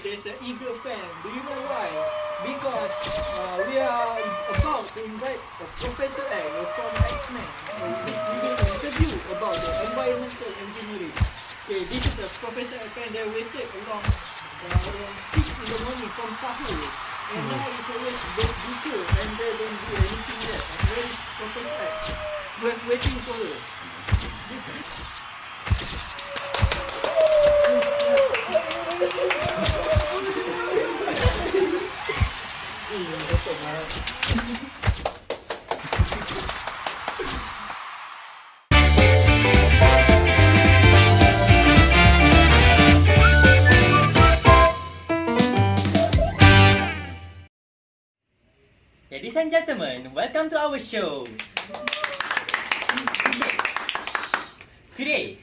there's an eager fan. Do you know why? Because we are about to invite Professor X from X-Men. He's giving an interview about the environmental engineering. Okay, this is the Professor X fan that waited around 6 in the morning from Sahur. And now it's always buka and they don't do anything yet. Where is Professor X? We're waiting for her. Ladies and gentlemen, welcome to our show. Today,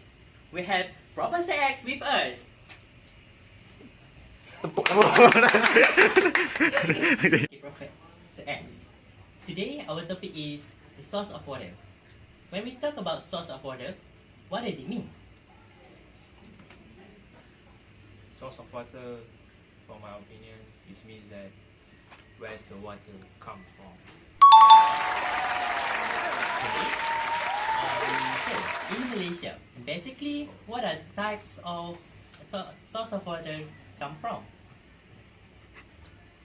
we have Professor X with us. Okay, Professor X. Today, our topic is the source of water. When we talk about source of water, what does it mean? Source of water, from my opinion, it means that where's the water come from. Okay. So, in Malaysia, basically, what are types of source of water come from?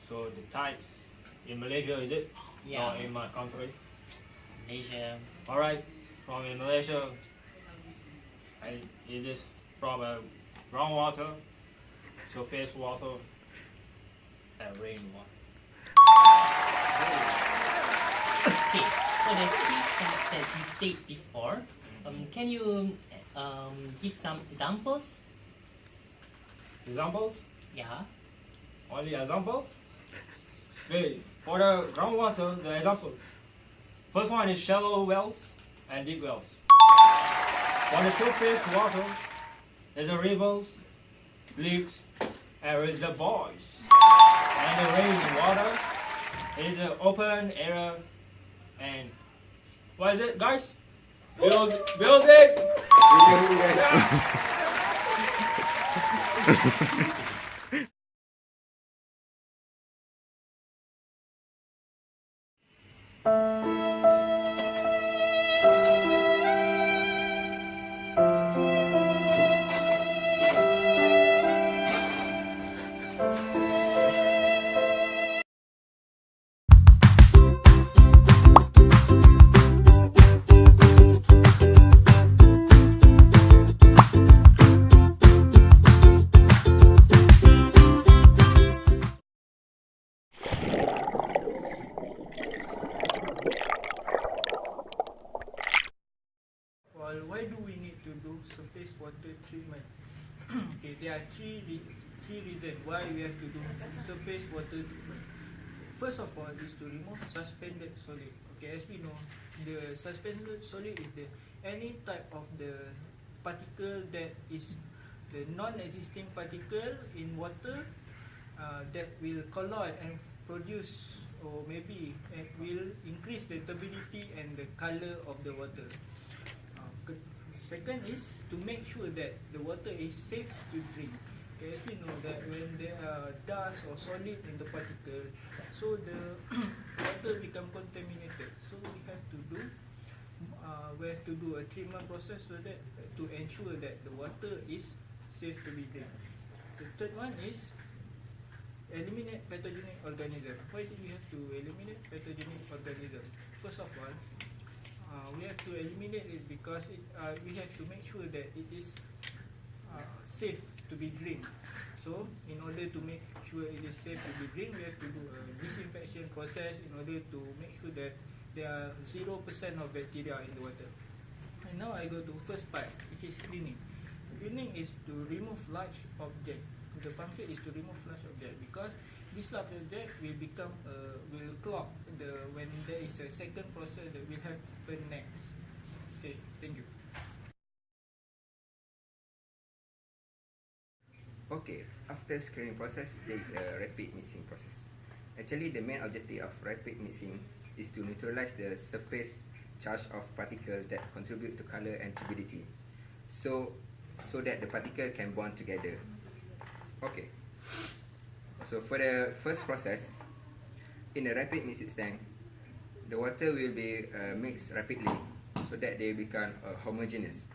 So the types in Malaysia, is it? Yeah. Or in my country? Malaysia. Alright, from in Malaysia, is this from groundwater, surface water, and rainwater. Okay, so the three types that you said before, can you give some examples? Examples? Yeah. Only examples? Okay, for the groundwater, the examples. First one is shallow wells and deep wells. For the surface water, there's a rivers, lakes, and reservoirs. And the rainwater is an open area and what is it, guys? Building. Well, why do we need to do surface water treatment? Okay, there are three reasons why we have to do surface water treatment. First of all is to remove suspended solid. Okay, as we know, the suspended solid is any type of the particle that is the non-existing particle in water that will colloid and produce, or maybe it will increase the turbidity and the color of the water. Second is to make sure that the water is safe to drink. Okay, as we know that when there are dust or solid in the particle, so the water become contaminated. So we have to do a treatment process so that to ensure that the water is safe to be drink. The third one is eliminate pathogenic organism. Why do we have to eliminate pathogenic organism? First of all, we have to eliminate it because we have to make sure that it is safe to be drink. So in order to make sure it is safe to be drink, we have to do a disinfection process in order to make sure that there are 0% of bacteria in the water. And now I go to first part, which is cleaning. Cleaning is to remove large object. The function is to remove large object because this large object will become will clog when there is a second process that will happen next. Okay, thank you. Okay, after screening process, there is a rapid mixing process. Actually, the main objective of rapid mixing is to neutralize the surface charge of particles that contribute to color and turbidity, so that the particle can bond together. Okay. So for the first process, in the rapid mixing tank, the water will be mixed rapidly so that they become homogeneous.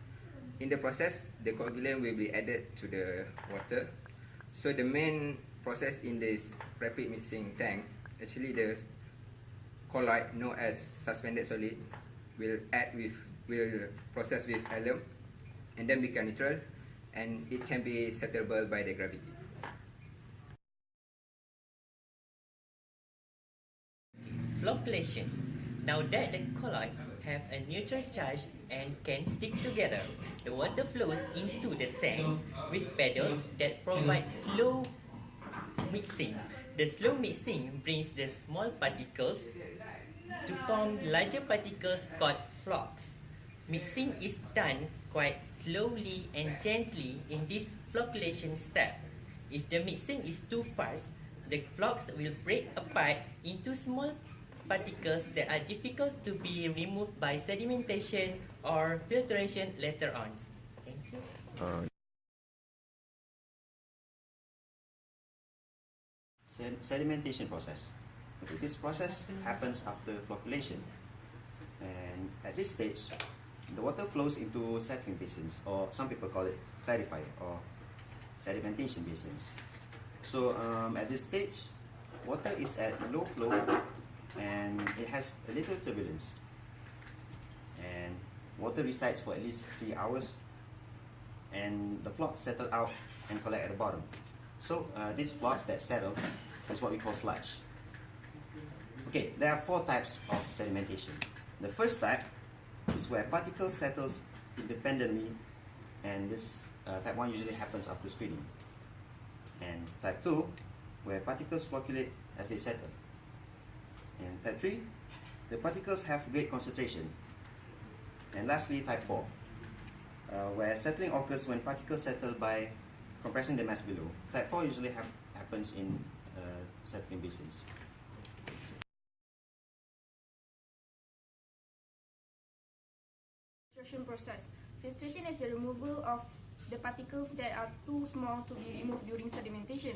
In the process, the coagulant will be added to the water. So the main process in this rapid mixing tank, actually the colloid known as suspended solid will process with alum and then become neutral, and it can be settleable by the gravity. Flocculation. Now that the colloids have a neutral charge and can stick together, the water flows into the tank with pedals that provide slow mixing. The slow mixing brings the small particles to form larger particles called flocks. Mixing is done quite slowly and gently in this flocculation step. If the mixing is too fast, the flocks will break apart into small particles that are difficult to be removed by sedimentation or filtration later on. Thank you. Sedimentation process. Okay, this process happens after flocculation, and at this stage, the water flows into settling basins, or some people call it clarifier or sedimentation basins. So at this stage, water is at low flow and it has a little turbulence, and water resides for at least 3 hours, and the flocks settle out and collect at the bottom. So these flocks that settle is what we call sludge. Okay, there are 4 types of sedimentation. The first type is where particles settles independently, and this type 1 usually happens after screening. And type 2, where particles flocculate as they settle. And type 3, the particles have great concentration. And lastly, type 4, where settling occurs when particles settle by compressing the mass below. Type 4 usually happens in settling basins. Filtration process. Filtration is the removal of the particles that are too small to be removed during sedimentation.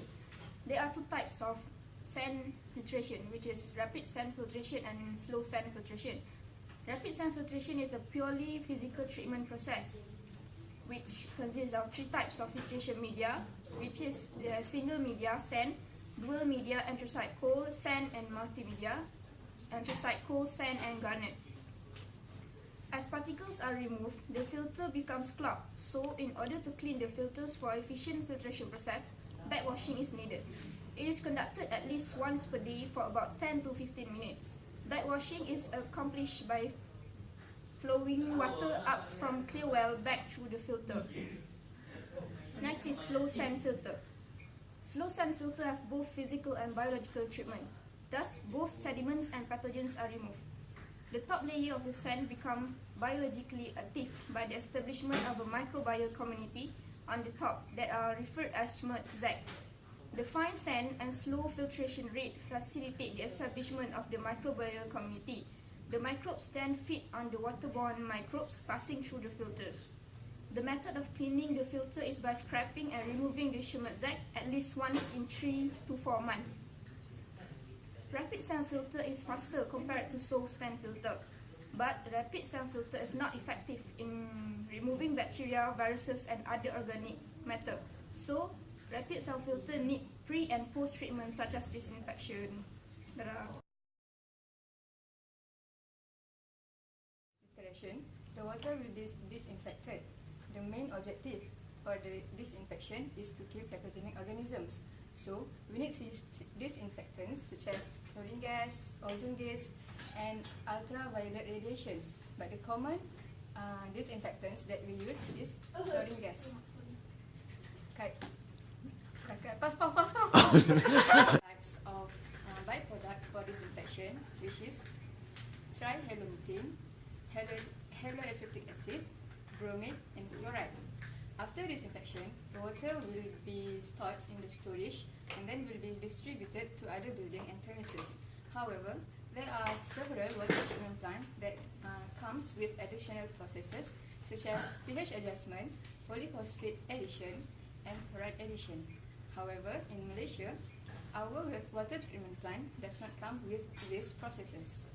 There are 2 types of sand filtration, which is rapid sand filtration and slow sand filtration. Rapid sand filtration is a purely physical treatment process, which consists of 3 types of filtration media, which is the single media, sand, dual media, anthracite coal, sand, and multimedia, anthracite coal, sand, and garnet. As particles are removed, the filter becomes clogged. So, in order to clean the filters for efficient filtration process, backwashing is needed. It is conducted at least once per day for about 10 to 15 minutes. Backwashing is accomplished by flowing water up from clear well back through the filter. Next is slow sand filter. Slow sand filter have both physical and biological treatment. Thus, both sediments and pathogens are removed. The top layer of the sand becomes biologically active by the establishment of a microbial community on the top that are referred as Schmidt-Zec. The fine sand and slow filtration rate facilitate the establishment of the microbial community. The microbes then feed on the waterborne microbes passing through the filters. The method of cleaning the filter is by scraping and removing the Schmidt-Zec at least once in 3 to 4 months. Rapid sand filter is faster compared to slow sand filter, but rapid sand filter is not effective in removing bacteria, viruses, and other organic matter. So, rapid sand filter need pre- and post-treatment such as disinfection. Filtration, the water will be disinfected. The main objective for the disinfection is to kill pathogenic organisms. So, we need disinfectants such as chlorine gas, ozone gas, and ultraviolet radiation. But the common disinfectants that we use is chlorine gas. Pass. Types of byproducts for disinfection, which is trihalomethane, haloacetic acid, bromate, and chloride. After disinfection, the water will be stored in the storage and then will be distributed to other buildings and premises. However, there are several water treatment plants that comes with additional processes such as pH adjustment, polyphosphate addition, and chloride addition. However, in Malaysia, Our water treatment plant does not come with these processes.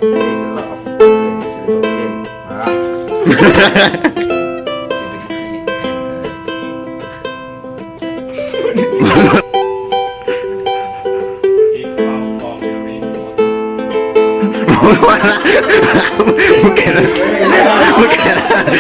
There is a lot of learning, actually, learning. Stability It comes from the rainwater. Bukan.